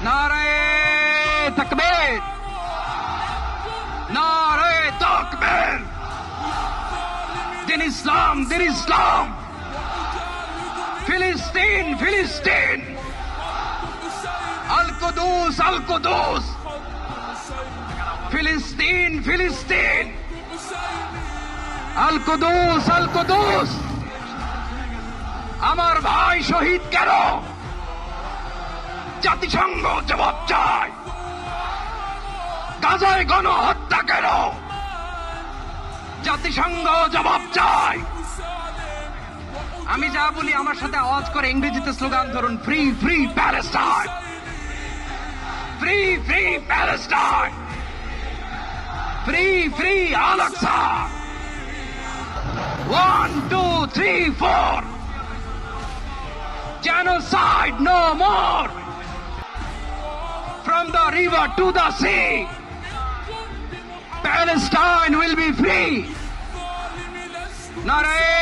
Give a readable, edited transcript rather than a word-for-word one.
নারায়ে তাকবীর, নারায়ে তাকবীর। দিন ইসলাম, দিন ইসলাম। ফিলিস্তিন, ফিলিস্তিন। আল কুদুস, আল কুদুস। ফিলিস্তিন, ফিলিস্তিন। আল কুদুস, আল কুদুস। আমার ভাই শহীদ কেন? জাতিসংঘ জবাব চায়। গাজায় গণহত্যা কেন? জাতিসংঘ জবাব চায়। আমি যা বলি আমার সাথে আওয়াজ করে ইংরেজিতে স্লোগান ধরুন, free free Palestine, free free Palestine, free free Al Aqsa. 1 2 3 4, genocide no more. From the river to the sea, Palestine will be free. Naare